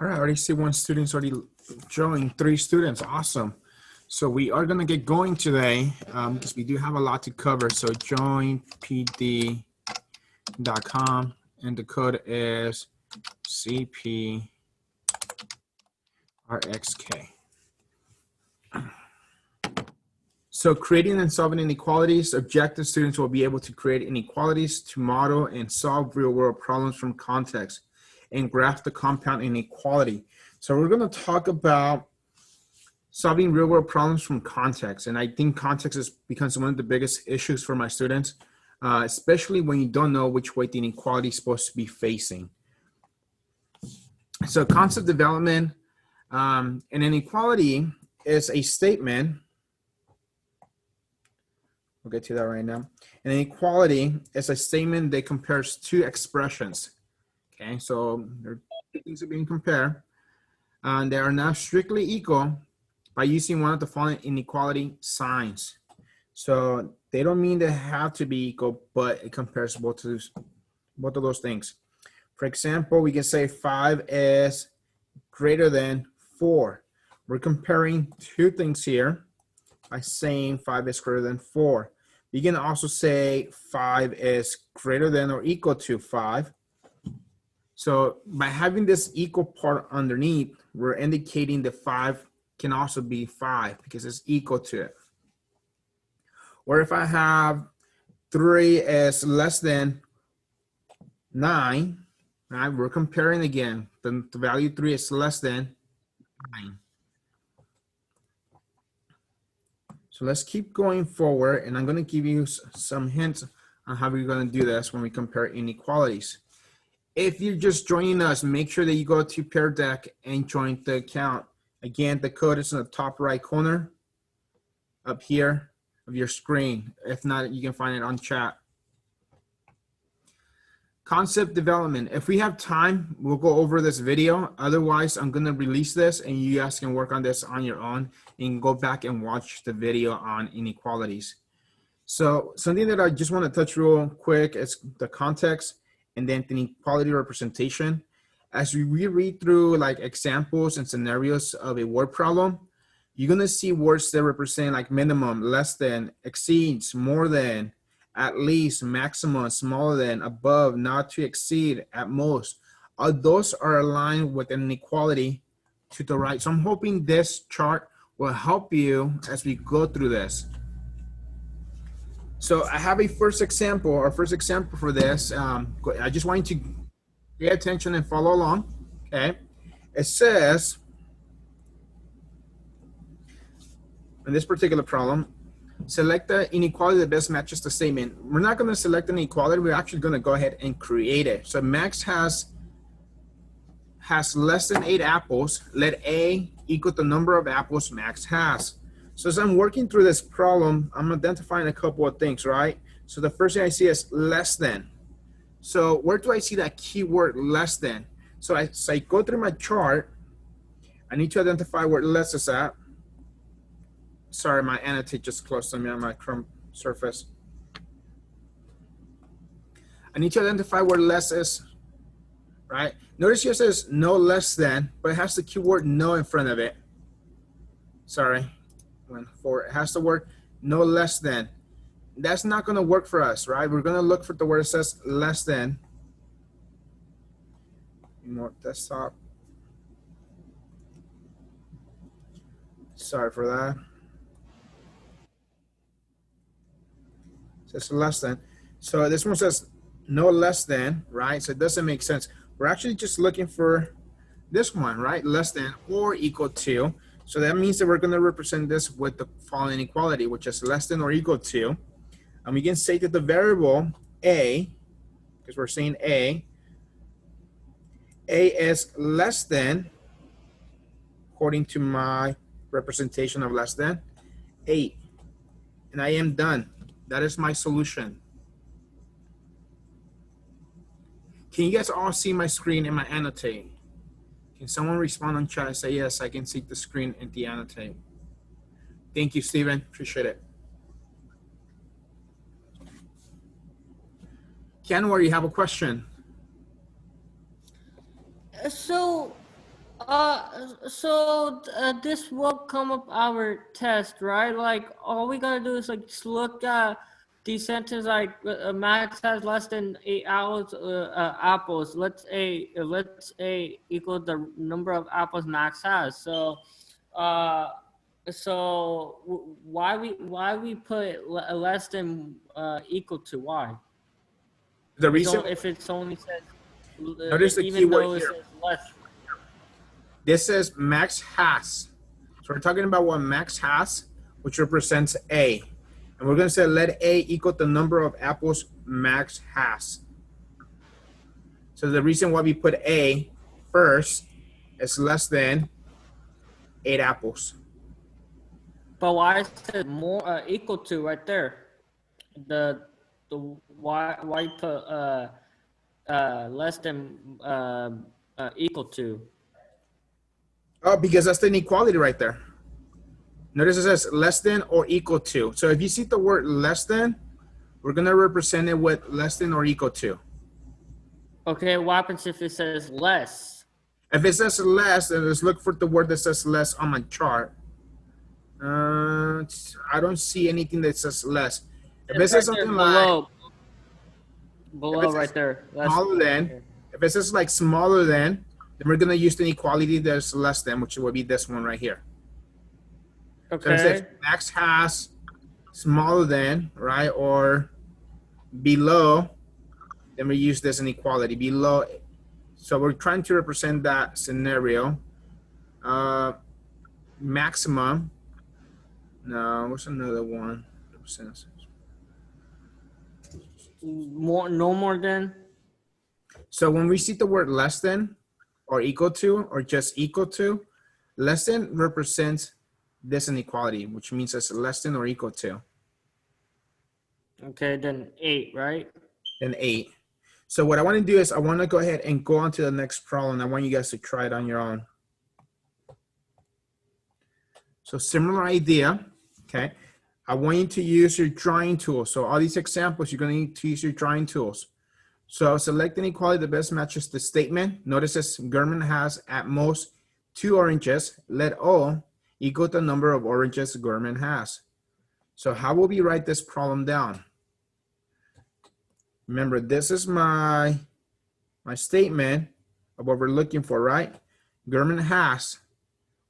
All right, I already see one student's already joined, 3 students. Awesome. So we are going to get going today because we do have a lot to cover. So joinpd.com and the code is CPRXK. So creating and solving inequalities, objective students will be able to create inequalities to model and solve real world problems from context and graph the compound inequality. So we're going to talk about solving real world problems from context. And I think context has becomes one of the biggest issues for my students, especially when you don't know which way the inequality is supposed to be facing. So concept development, an inequality is a statement. We'll get to that right now. An inequality is a statement that compares two expressions. Okay, so there are two things that are being compared, and they are not strictly equal by using one of the following inequality signs. So they don't mean they have to be equal, but it compares both of those things. For example, we can say 5 is greater than 4. We're comparing two things here by saying 5 is greater than 4. You can also say 5 is greater than or equal to 5. So by having this equal part underneath, we're indicating that 5 can also be 5 because it's equal to it. Or if I have 3 is less than 9, right? We're comparing again. The value 3 is less than 9. So let's keep going forward, and I'm going to give you some hints on how we're going to do this when we compare inequalities. If you're just joining us, make sure that you go to Pear Deck and join the account. Again, the code is in the top right corner up here of your screen. If not, you can find it on chat. Concept development. If we have time, we'll go over this video. Otherwise, I'm going to release this and you guys can work on this on your own and go back and watch the video on inequalities. So something that I just want to touch real quick is the context and then the inequality representation. As we read through like examples and scenarios of a word problem, you're going to see words that represent like minimum, less than, exceeds, more than, at least, maximum, smaller than, above, not to exceed, at most. All those are aligned with an inequality to the right. So I'm hoping this chart will help you as we go through this. So I have a first example for this. I just want you to pay attention and follow along, okay? It says, in this particular problem, select the inequality that best matches the statement. We're not going to select an inequality. We're actually going to go ahead and create it. So Max has less than 8 apples. Let A equal the number of apples Max has. So as I'm working through this problem, I'm identifying a couple of things, right? So the first thing I see is less than. So where do I see that keyword less than? So as I go through my chart, I need to identify where less is at. Sorry, my annotate just closed on me on my Chrome Surface. I need to identify where less is, right? Notice here it says no less than, but it has the keyword no in front of it. Sorry, it has the word no less than. That's not going to work for us, right? We're going to look for the word that says less than. More desktop. Sorry for that. It says less than. So this one says no less than, right? So it doesn't make sense. We're actually just looking for this one, right? Less than or equal to. So that means that we're going to represent this with the following inequality, which is less than or equal to. And we can say that the variable A, because we're saying A is less than, according to my representation of less than, 8. And I am done. That is my solution. Can you guys all see my screen and my annotate? Can someone respond on chat and say, yes, I can see the screen and the annotate? Thank you, Stephen. Appreciate it. Kenwar, you have a question? So This will come up our test, right? Like all we gotta do is like just look at the sentence like Max has less than 8 hours apples. Let's a equal the number of apples Max has. Uh, why we put less than equal to why? The We reason, don't if it's only says notice the even keyword though it here. says less. This says max has. So we're talking about what max has, which represents A. And we're going to say let A equal the number of apples max has. So the reason why we put A first is less than 8 apples. But why is it more equal to right there? The the why you put less than equal to? Oh, because that's the inequality right there. Notice it says less than or equal to. So if you see the word less than, we're going to represent it with less than or equal to. Okay, what happens if it says less? If it says less, then let's look for the word that says less on my chart. I don't see anything that says less. If it It's says right there something like, if it below says right there. That's smaller right than, here. if it says like smaller than, then we're gonna use the inequality that's less than, which would be this one right here. So if it says Okay. max has smaller than, right, or below, then we use this inequality below. So we're trying to represent that scenario. Maximum. No, what's another one? No more than. So when we see the word less than or equal to or just equal to, less than represents this inequality, which means it's less than or equal to Okay, then 8, right? an 8. So what I want to do is I want to go ahead and go on to the next problem. I want you guys to try it on your own. So similar idea, okay? I want you to use your drawing tool. So all these examples, you're going to need to use your drawing tools. So select inequality that best matches the statement. Notice this, Gurman has at most 2 oranges. Let O equal the number of oranges Gurman has. So how will we write this problem down? Remember, this is my statement of what we're looking for, right? Gurman has,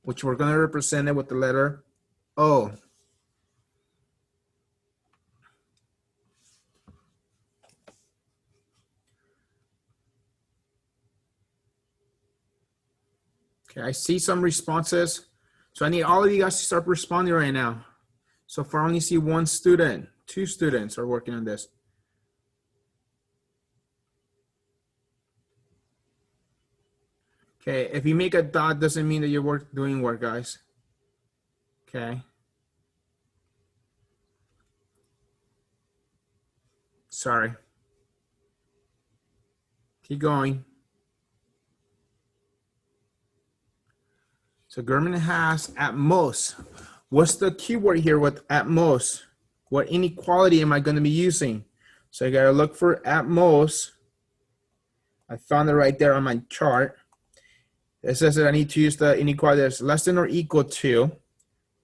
which we're going to represent it with the letter O. Okay, I see some responses. So I need all of you guys to start responding right now. So far, I only see one student. 2 students are working on this. Okay, if you make a dot, doesn't mean that you're doing work, guys. Okay. Sorry. Keep going. So Gurman has at most. What's the keyword here with at most? What inequality am I going to be using? So I got to look for at most. I found it right there on my chart. It says that I need to use the inequality that's less than or equal to.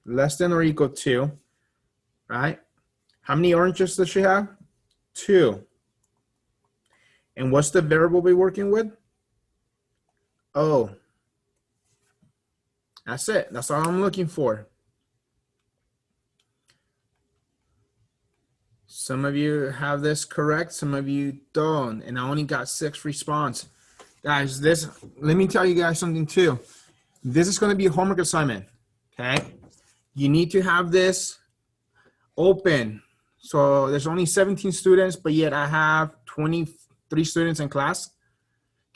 Less than or equal to. Right? How many oranges does she have? 2. And what's the variable we're working with? O. That's it. That's all I'm looking for. Some of you have this correct, some of you don't, and I only got 6 response. Guys, this, let me tell you guys something too. This is going to be a homework assignment, okay? You need to have this open. So there's only 17 students, but yet I have 23 students in class.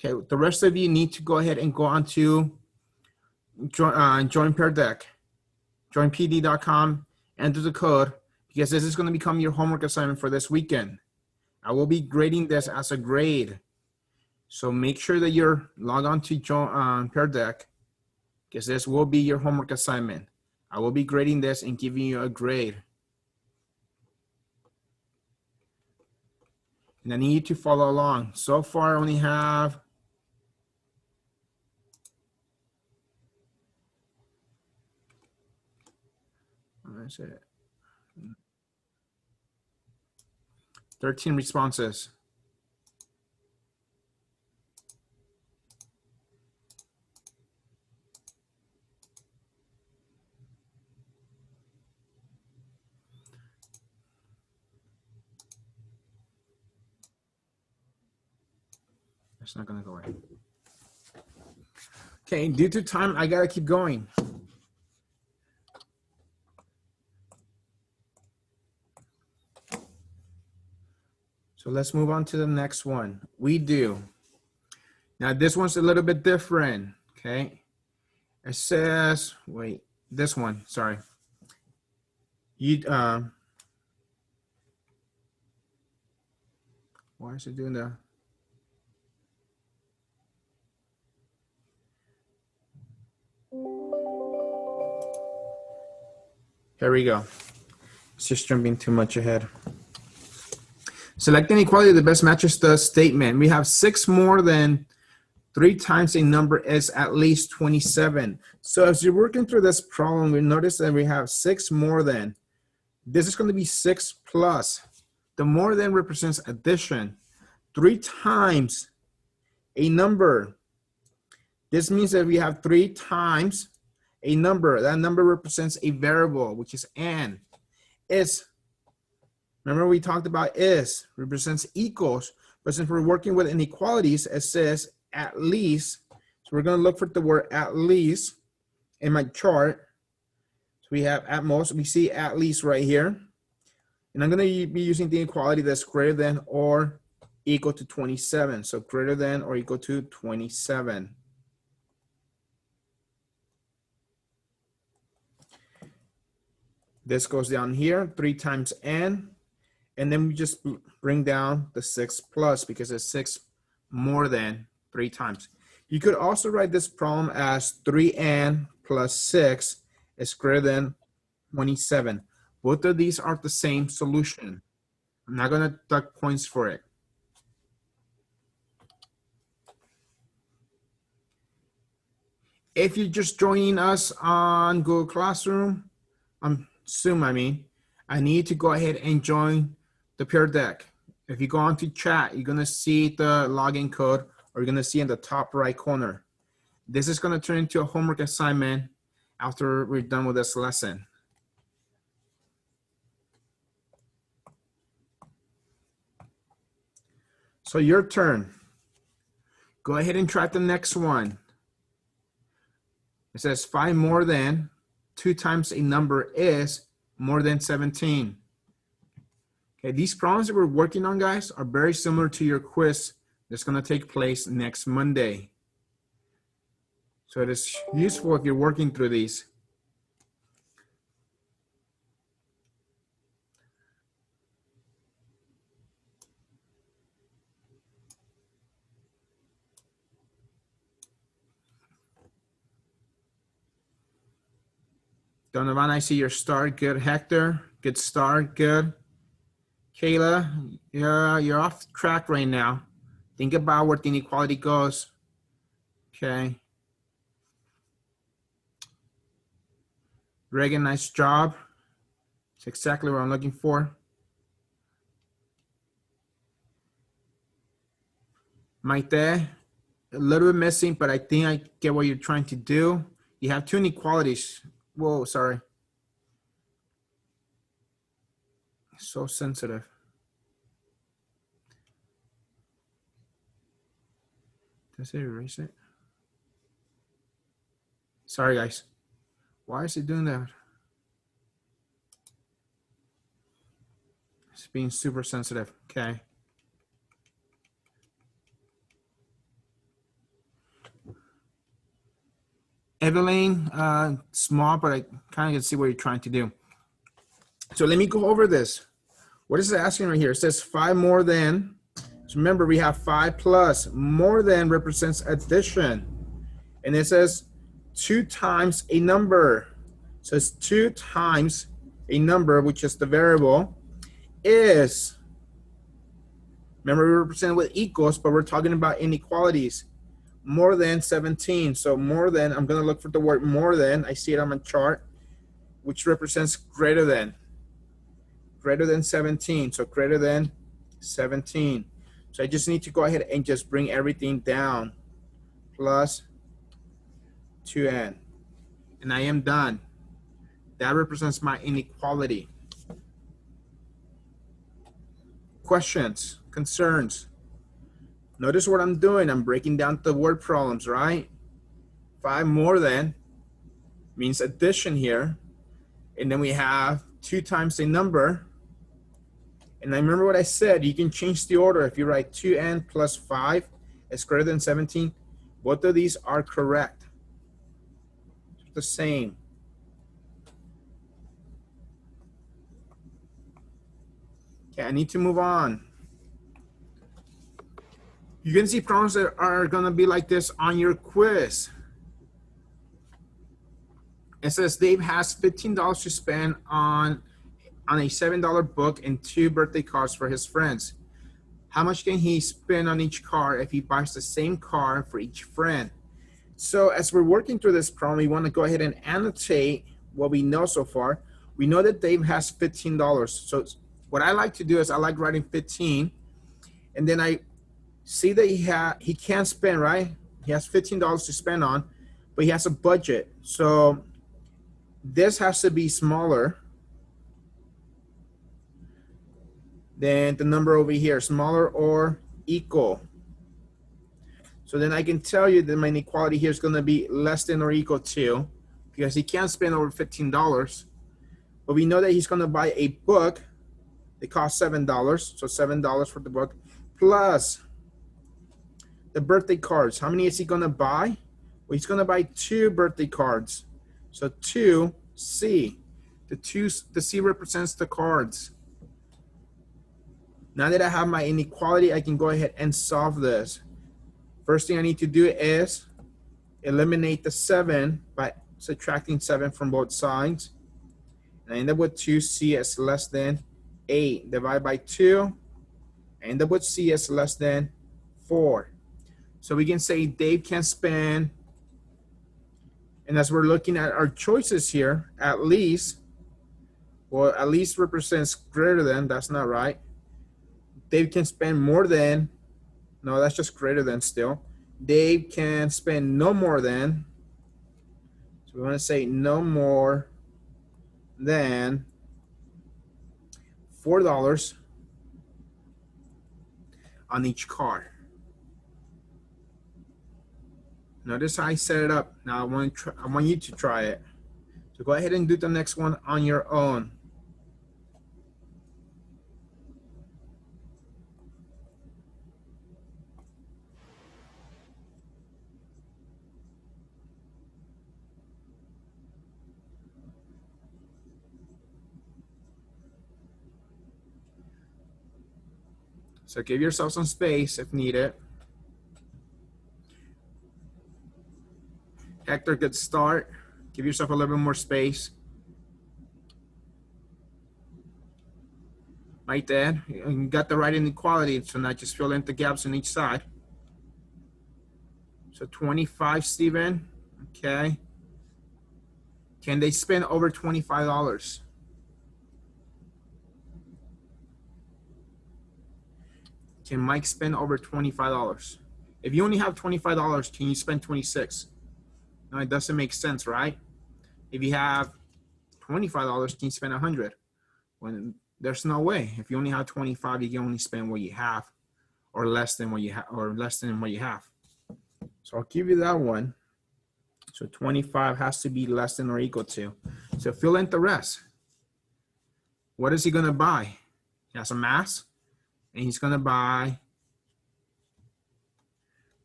Okay, the rest of you need to go ahead and go on to join Pear Deck, joinpd.com, enter the code, because this is going to become your homework assignment for this weekend. I will be grading this as a grade. So make sure that you're logged on to Pear Deck, because this will be your homework assignment. I will be grading this and giving you a grade. And I need you to follow along. So far, I only have is it? 13 responses. It's not gonna go away. Okay, due to time, I gotta keep going. So let's move on to the next one. We do. Now this one's a little bit different, okay? It says, wait, this one, sorry. Why is it doing that? Here we go. It's just jumping too much ahead. Select inequality that best matches the statement. We have 6 more than 3 times a number is at least 27. So as you're working through this problem, we notice that we have 6 more than. This is going to be 6 plus. The more than represents addition. 3 times a number. This means that we have 3 times a number. That number represents a variable, which is n. Is, remember we talked about is, represents equals. But since we're working with inequalities, it says at least. So we're going to look for the word at least in my chart. So we have at most, we see at least right here. And I'm going to be using the inequality that's greater than or equal to 27. So greater than or equal to 27. This goes down here, 3 times n. And then we just bring down the 6 plus because it's 6 more than 3 times. You could also write this problem as 3n plus 6 is greater than 27. Both of these are the same solution. I'm not going to deduct points for it. If you're just joining us on Google Classroom, Zoom, I need to go ahead and join the Peer Deck. If you go on to chat, you're going to see the login code, or you're going to see in the top right corner. This is going to turn into a homework assignment after we're done with this lesson. So your turn. Go ahead and try the next one. It says 5 more than 2 times a number is more than 17. Okay, these problems that we're working on, guys, are very similar to your quiz that's going to take place next Monday. So it is useful if you're working through these. Donovan, I see your start. Good. Hector, good start. Good. Kayla, you're off track right now. Think about where the inequality goes. Okay. Reagan, nice job. It's exactly what I'm looking for. Maite, a little bit missing, but I think I get what you're trying to do. You have 2 inequalities. Whoa, sorry. So sensitive. Does it erase it? Sorry, guys. Why is it doing that? It's being super sensitive. Okay. Evelyn, small, but I kind of can see what you're trying to do. So let me go over this. What is it asking right here? It says 5 more than. So remember, we have 5 plus. More than represents addition. And it says 2 times a number. So it's 2 times a number, which is the variable, is. Remember, we represent with equals, but we're talking about inequalities. More than 17. So more than, I'm going to look for the word more than. I see it on my chart. which represents greater than 17. So greater than 17. So I just need to go ahead and just bring everything down. Plus 2n. And I am done. That represents my inequality. Questions, concerns? Notice what I'm doing. I'm breaking down the word problems, right? 5 more than means addition here. And then we have 2 times a number. And I remember what I said, you can change the order. If you write 2n plus 5 is greater than 17, both of these are correct. It's the same. Okay, I need to move on. You can see problems that are gonna be like this on your quiz. It says Dave has $15 to spend on a $7 book and 2 birthday cards for his friends. How much can he spend on each card if he buys the same card for each friend? So as we're working through this problem, we want to go ahead and annotate what we know so far. We know that Dave has $15. So what I like to do is I like writing 15, and then I see that he can't spend, right? He has $15 to spend on, but he has a budget. So this has to be smaller than the number over here, smaller or equal. So then I can tell you that my inequality here is going to be less than or equal to, because he can't spend over $15. But we know that he's going to buy a book that costs $7, so $7 for the book, plus the birthday cards. How many is he going to buy? Well, he's going to buy 2 birthday cards. So 2C. The C represents the cards. Now that I have my inequality, I can go ahead and solve this. First thing I need to do is eliminate the 7 by subtracting 7 from both sides. And I end up with 2C is less than 8. Divide by 2. I end up with C is less than 4. So we can say Dave can spend, and as we're looking at our choices here, at least, well, at least represents greater than, that's not right. Dave can spend more than, no, that's just greater than still. Dave can spend no more than, so we want to say no more than $4 on each card. Notice how I set it up. Now I want you to try it. So go ahead and do the next one on your own. So give yourself some space if needed. Hector, good start. Give yourself a little bit more space. Right there. You got the right inequality, so now just fill in the gaps on each side. So 25, Stephen. Okay. Can they spend over $25? Can Mike spend over $25? If you only have $25, can you spend 26? No, it doesn't make sense, right? If you have $25, can you spend 100? When there's no way. If you only have 25, you can only spend what you have, or less than what you have, or less than what you have. So I'll give you that one. So 25 has to be less than or equal to. So fill in the rest. What is he gonna buy? He has a mask, and he's gonna buy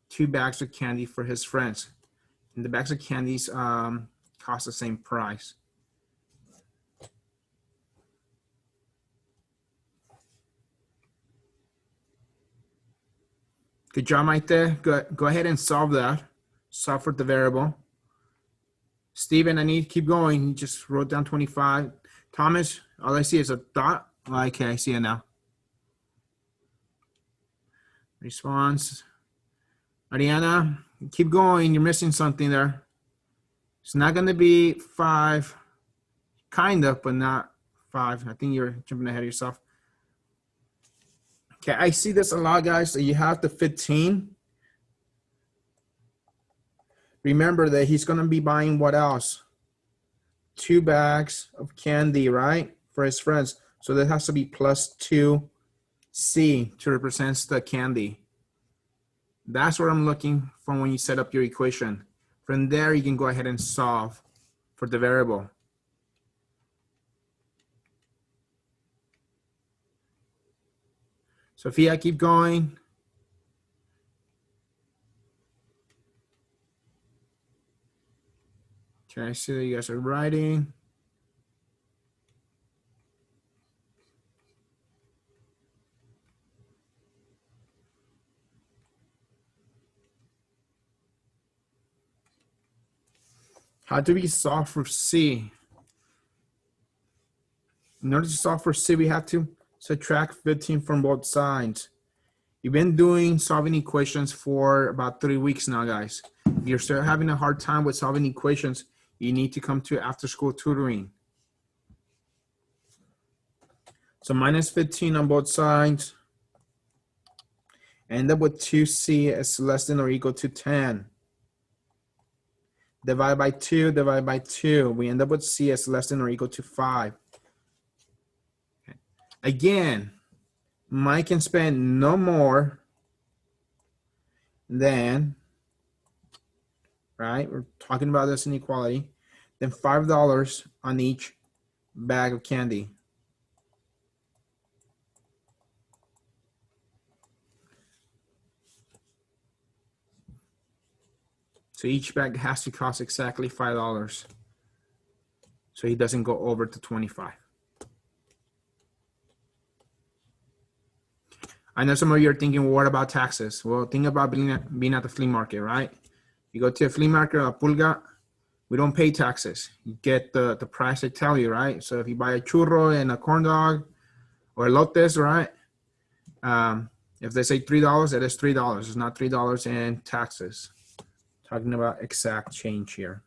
2 bags of candy for his friends. And the bags of candies cost the same price. Good job right there. Go ahead and solve that. Solve for the variable. Stephen, I need to keep going. You just wrote down 25. Thomas, all I see is a dot. Okay, I see it now. Response. Ariana, keep going. You're missing something there. It's not going to be 5. kind of, but not 5. I think you're jumping ahead of yourself. Okay, I see this a lot, guys. So you have the 15. Remember that he's going to be buying what else? 2 bags of candy, right? For his friends. So that has to be plus 2C to represent the candy. That's what I'm looking for when you set up your equation. From there, you can go ahead and solve for the variable. Sophia, keep going. Okay, I see that you guys are writing. How do we solve for C? In order to solve for C, we have to subtract 15 from both sides. You've been doing solving equations for about 3 weeks now, guys. If you're still having a hard time with solving equations, you need to come to after-school tutoring. So minus 15 on both sides. End up with 2C is less than or equal to 10. Divide by 2, divide by 2. We end up with C is less than or equal to 5. Okay. Again, Mike can spend no more than, right? We're talking about this inequality, than $5 on each bag of candy. So each bag has to cost exactly $5. So he doesn't go over to 25. I know some of you are thinking, well, what about taxes? Well, think about being at the flea market, right? You go to a flea market or a pulga, we don't pay taxes. You get the price they tell you, right? So if you buy a churro and a corn dog or elotes, right? If they say $3, it is $3. It's not $3 in taxes. Talking about exact change here.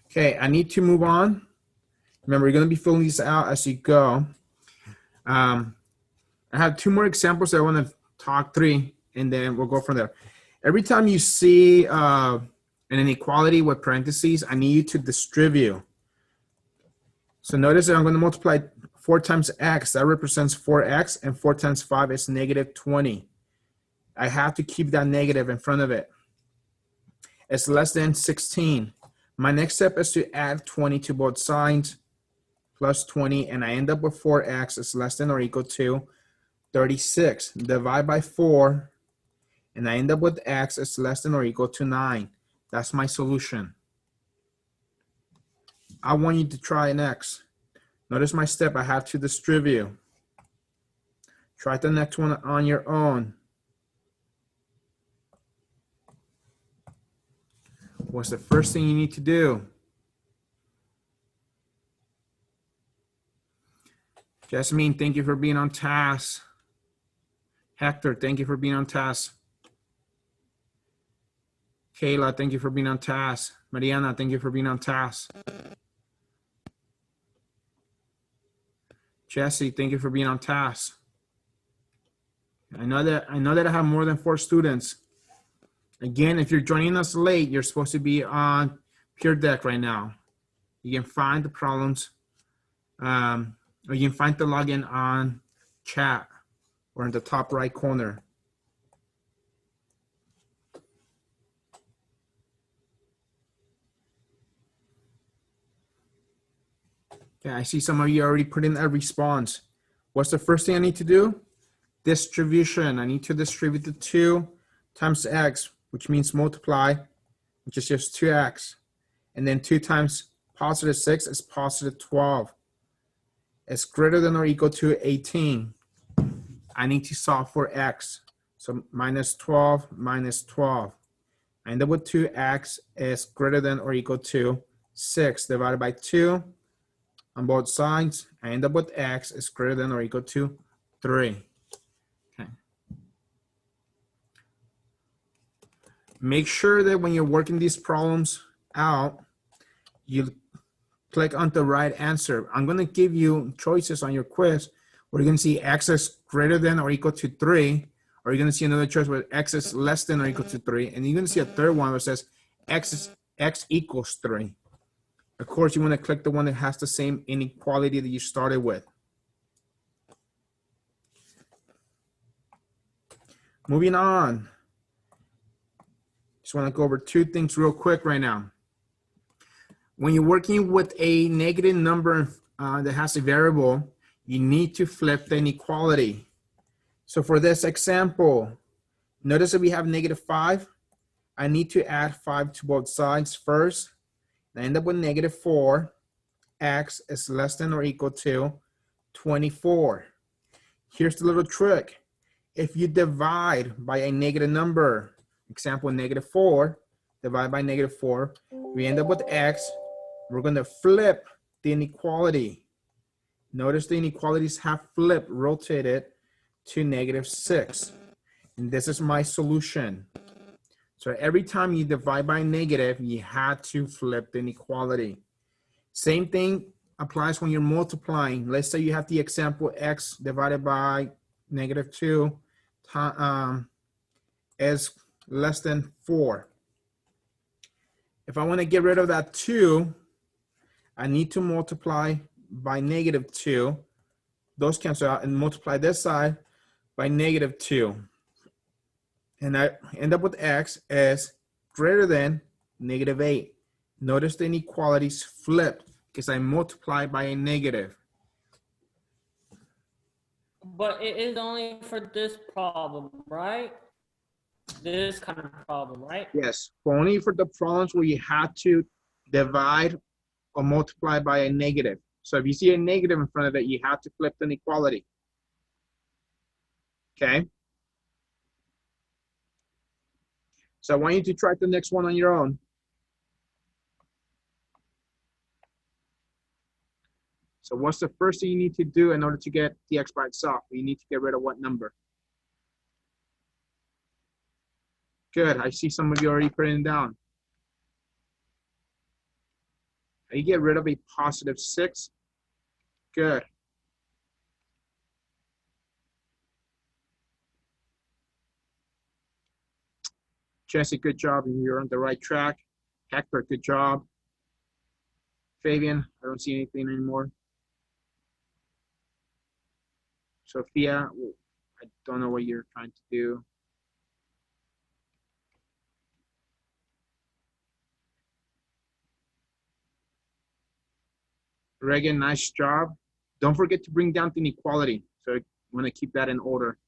Okay, I need to move on. Remember, you're going to be filling these out as you go. I have 2 more examples that I want to talk 3, and then we'll go from there. Every time you see an inequality with parentheses, I need you to distribute. So notice that I'm going to multiply 4 times x. That represents 4x, and 4 times 5 is negative 20. I have to keep that negative in front of it. It's less than 16. My next step is to add 20 to both sides, plus 20, and I end up with 4x is less than or equal to 36. Divide by 4, and I end up with x is less than or equal to 9. That's my solution. I want you to try next. Notice my step, I have to distribute. Try the next one on your own. What's the first thing you need to do? Jasmine, thank you for being on task. Hector, thank you for being on task. Kayla, thank you for being on task. Mariana, thank you for being on task. Jesse, thank you for being on task. I know that I have more than 4 students. Again, if you're joining us late, you're supposed to be on Peer Deck right now. You can find the problems, or you can find the login on chat or in the top right corner. Okay, I see some of you already put in a response. What's the first thing I need to do? Distribution. I need to distribute the 2 times x, which means multiply, which is just 2x. And then 2 times positive 6 is positive 12. It's greater than or equal to 18. I need to solve for x. So minus 12 minus 12. I end up with 2x is greater than or equal to 6 divided by 2 on both sides. I end up with x is greater than or equal to 3. Okay. Make sure that when you're working these problems out, you click on the right answer. I'm going to give you choices on your quiz where you're going to see x is greater than or equal to 3, or you're going to see another choice where x is less than or equal to 3, and you're going to see a third one where it says x equals 3. Of course, you want to click the one that has the same inequality that you started with. Moving on. Just want to go over two things real quick right now. When you're working with a negative number that has a variable, you need to flip the inequality. So for this example, notice that we have -5. I need to add 5 to both sides first. I end up with -4. X is less than or equal to 24. Here's the little trick. If you divide by a negative number, example -4, divide by -4, we end up with x. We're going to flip the inequality. Notice the inequalities have flipped, rotated to -6. And this is my solution. So every time you divide by negative, you had to flip the inequality. Same thing applies when you're multiplying. Let's say you have the example x divided by -2 is less than 4. If I want to get rid of that 2, I need to multiply by -2. Those cancel out and multiply this side by -2. And I end up with x is greater than -8. Notice the inequalities flipped because I multiply by a negative. But it is only for this problem, right? This kind of problem, right? Yes, only for the problems where you had to divide or multiply by a negative. So if you see a negative in front of it, you have to flip the inequality. Okay? So I want you to try the next one on your own. So what's the first thing you need to do in order to get the x by itself? You need to get rid of what number? Good, I see some of you already putting it down. You get rid of a +6. Good. Jesse, good job. You're on the right track. Hector, good job. Fabian, I don't see anything anymore. Sophia, I don't know what you're trying to do. Reagan, nice job. Don't forget to bring down the inequality. So you want to keep that in order.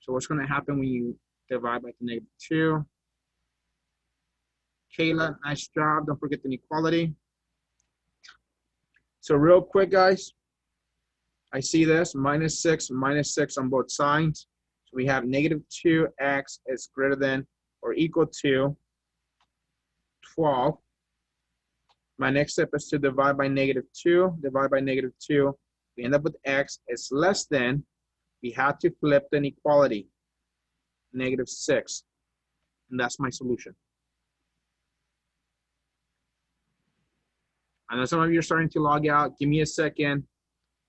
So what's going to happen when you divide by the -2? Kayla, nice job. Don't forget the inequality. So real quick, guys, I see this, -6 on both sides. So we have -2x is greater than or equal to 12. My next step is to divide by -2. Divide by -2. We end up with x is less than. We had to flip the inequality, -6. And that's my solution. I know some of you are starting to log out. Give me a second.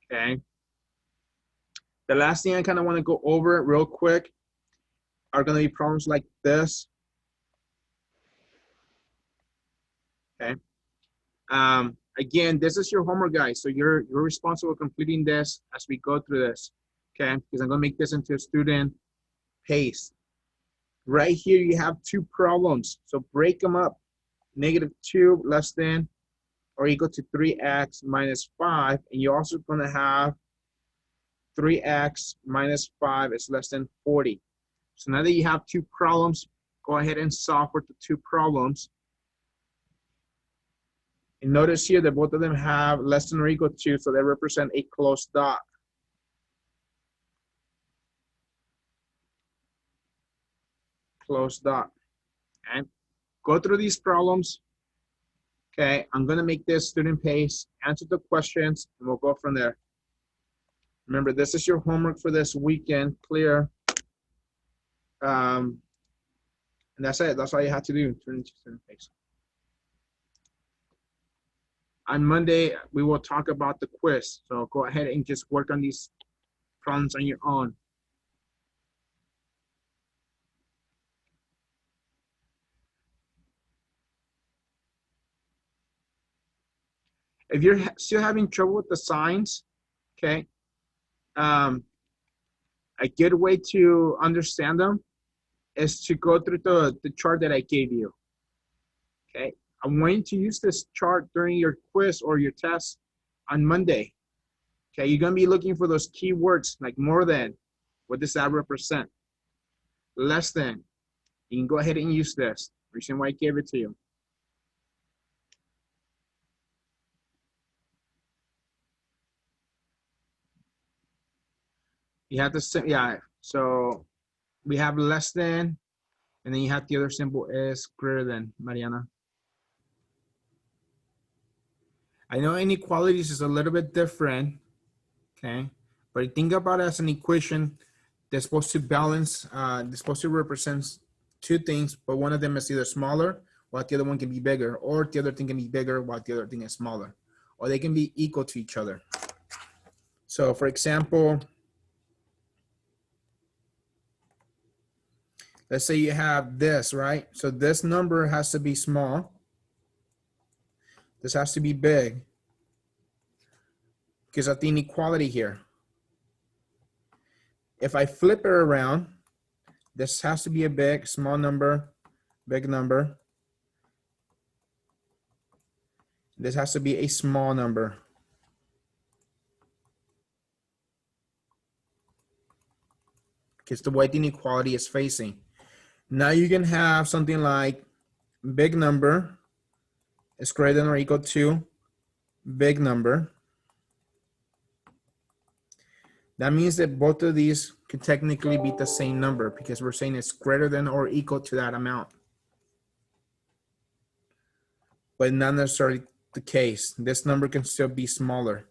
Okay. The last thing I kind of want to go over real quick are going to be problems like this. Okay. Again, this is your homework, guys. So you're responsible for completing this as we go through this. Okay. Because I'm going to make this into a student pace. Right here, you have two problems. So break them up. -2 less than or equal to 3x minus 5. And you're also going to have 3x minus 5 is less than 40. So now that you have two problems, go ahead and solve for the two problems. And notice here that both of them have less than or equal to, so they represent a closed dot. Closed dot. Okay. Go through these problems. Okay, I'm going to make this student pace, answer the questions, and we'll go from there. Remember, this is your homework for this weekend, clear. And that's it. That's all you have to do, turn into student pace. on Monday, we will talk about the quiz. So go ahead and just work on these problems on your own. If you're still having trouble with the signs, okay, a good way to understand them is to go through the chart that I gave you. Okay, I want you to use this chart during your quiz or your test on Monday. Okay, you're gonna be looking for those keywords like more than. What does that represent? Less than. You can go ahead and use this. Reason why I gave it to you. You have to, yeah, so we have less than, and then you have the other symbol is greater than, Mariana. I know inequalities is a little bit different, okay? But think about it as an equation that's supposed to balance, that's supposed to represent two things, but one of them is either smaller, while the other one can be bigger, or the other thing can be bigger, while the other thing is smaller, or they can be equal to each other. So for example, let's say you have this, right? So this number has to be small. This has to be big because of the inequality here. If I flip it around, this has to be a big, small number, big number. This has to be a small number. Because the way the inequality is facing. Now you can have something like big number is greater than or equal to big number. That means that both of these could technically be the same number because we're saying it's greater than or equal to that amount. But not necessarily the case. This number can still be smaller.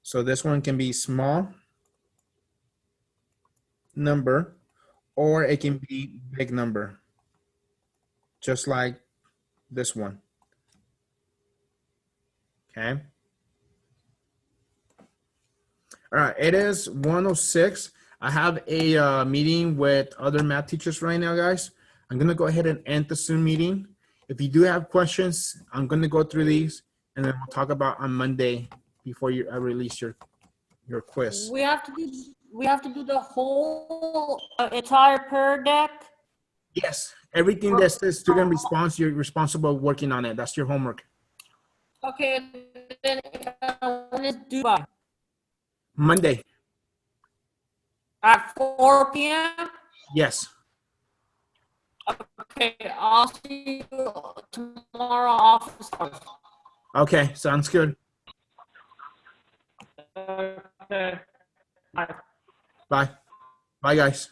So this one can be small number, or it can be big number, just like this one. Okay. All right, it is 1:06. I have a meeting with other math teachers right now, guys. I'm gonna go ahead and end the Zoom meeting. If you do have questions, I'm gonna go through these and then we'll talk about on Monday before I release your quiz. We have to do the whole entire per deck. Yes, everything that says student response, you're responsible working on it. That's your homework. Okay, then when is due by? Monday. At 4 p.m. Yes. Okay, I'll see you tomorrow, office hours. Okay, sounds good. Okay. Bye. Bye. Bye, guys.